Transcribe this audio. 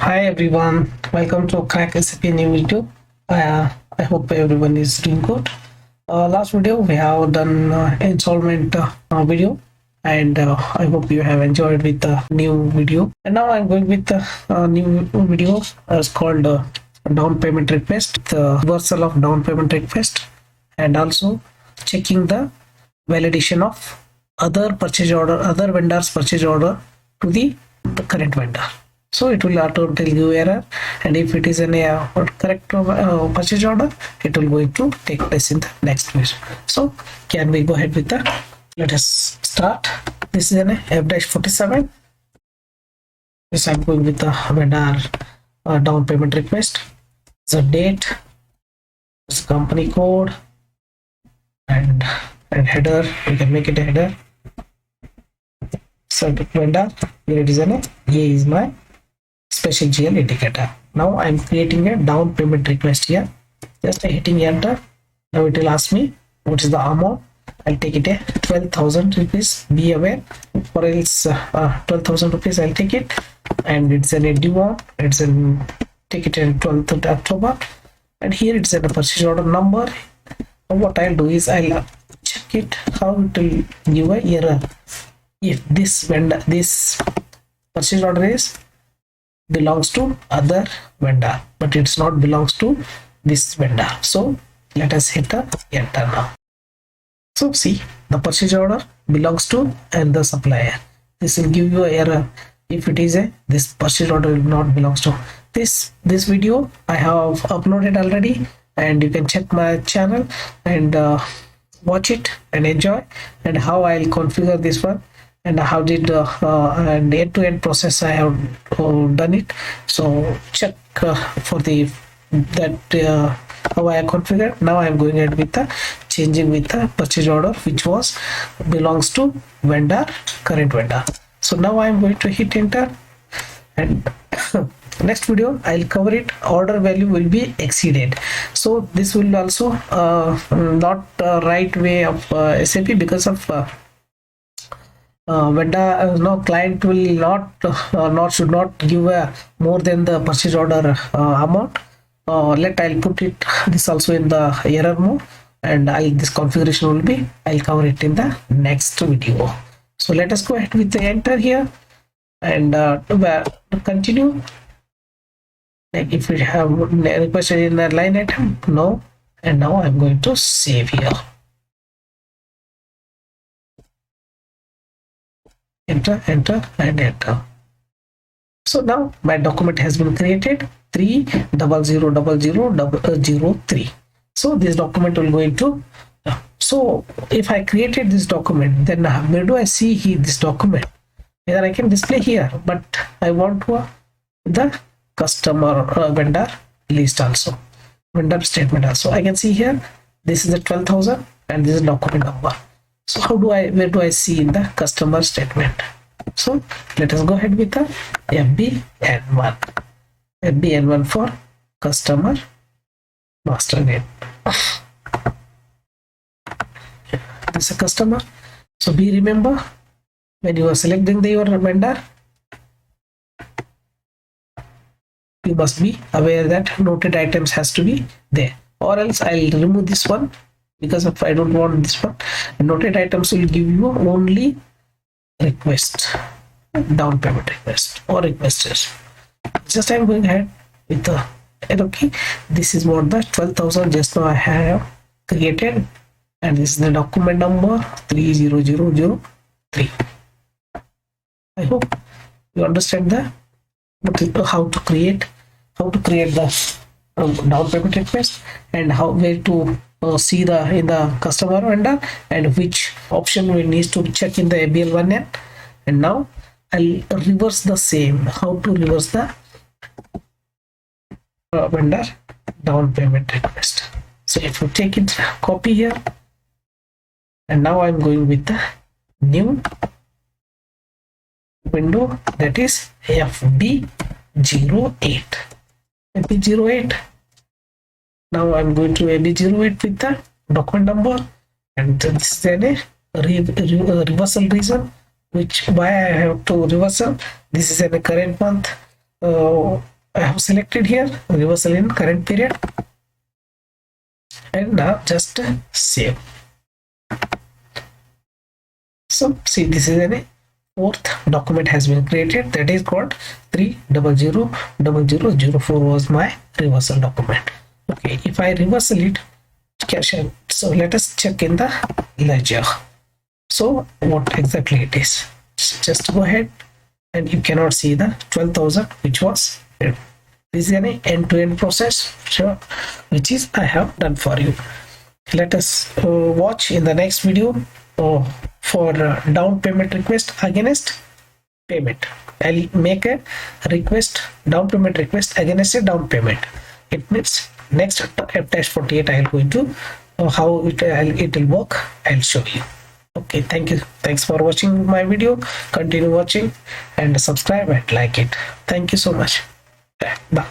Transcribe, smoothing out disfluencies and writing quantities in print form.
Hi everyone, welcome to Crack SAP new video. I hope everyone is doing good. Last video we have done installment video, and I hope you have enjoyed with the new video. And now I'm going with the new video. It's called down payment request, the reversal of down payment request, and also checking the validation of other vendors purchase order to the current vendor. So it will auto tell you error, and if it is an correct purchase order, it will going to take place in the next phase. So can we go ahead with the, let us start. This is an F-47. This I'm going with the vendor down payment request. The date, this company code, and header. We can make it a header. Subject vendor. Here it is an A is my special GL indicator. Now I'm creating a down payment request here. Just hitting enter. Now it will ask me what is the amount. I'll take it a 12,000 rupees. Be aware, or else 12,000 rupees I'll take it, and it's an due on. It's an take it in 12th of October, and here it's a purchase order number. What I'll do is I'll check it how it will give a error if this purchase order is belongs to other vendor, but it's not belongs to this vendor. So let us hit the enter now. So see, the purchase order belongs to and the supplier. This will give you an error if it is a this purchase order will not belongs to this video. I have uploaded already, and you can check my channel and watch it and enjoy, and how I'll configure this one, and how did and end-to-end process I have done it. So check for the that how I configured. Now I'm going ahead with the changing with the purchase order which was belongs to vendor, current vendor. So now I'm going to hit enter, and next video I'll cover it. Order value will be exceeded. So this will also not right way of SAP, because of vendor no client will not should not give more than the purchase order amount. I'll put it this also in the error mode, and this configuration will be, I'll cover it in the next video. So let us go ahead with the enter here, and to continue. Like if we have requested in a line item, no, and now I'm going to save here. Enter, enter, and enter. So now my document has been created, 3000003. So this document will go into. So if I created this document, then where do I see here this document? Either I can display here, but I want to the customer vendor list also, vendor statement also. I can see here this is the 12,000, and this is document number. So where do I see in the customer statement? So let us go ahead with the FBN1 for customer master name. This is a customer. So be remember, when you are selecting your vendor, you must be aware that noted items has to be there, or else I'll remove this one, because if I don't want this one. Noted items will give you only request, down payment request or requesters. Just I'm going ahead with the okay. This is what the 12,000 just now I have created, and this is the document number 30003. I hope you understand the how to create the down payment request, and where to see in the customer vendor, and which option we need to check in the ABL1N. And now I'll reverse the same, how to reverse the vendor down payment request. So if you take it, copy here, and now I'm going with the new window, that is FB08. Now I'm going to AB08 with the document number, and this is a reversal reason, which why I have to reversal. This is in the current month, I have selected here reversal in current period, and now just save. So see, this is a fourth document has been created, that is called 3000004 was my reversal document. Okay, if I reversal it, so let us check in the ledger. So what exactly it is, just go ahead, and you cannot see the 12,000 which was paid. This is an end-to-end process, sure, which is I have done for you. Let us watch in the next video for down payment request against payment. I'll make a request, down payment request against a down payment. It means next F-48 I'll go into how it will work. I'll show you. Okay, thank you. Thanks for watching my video. Continue watching and subscribe and like it. Thank you so much. Bye.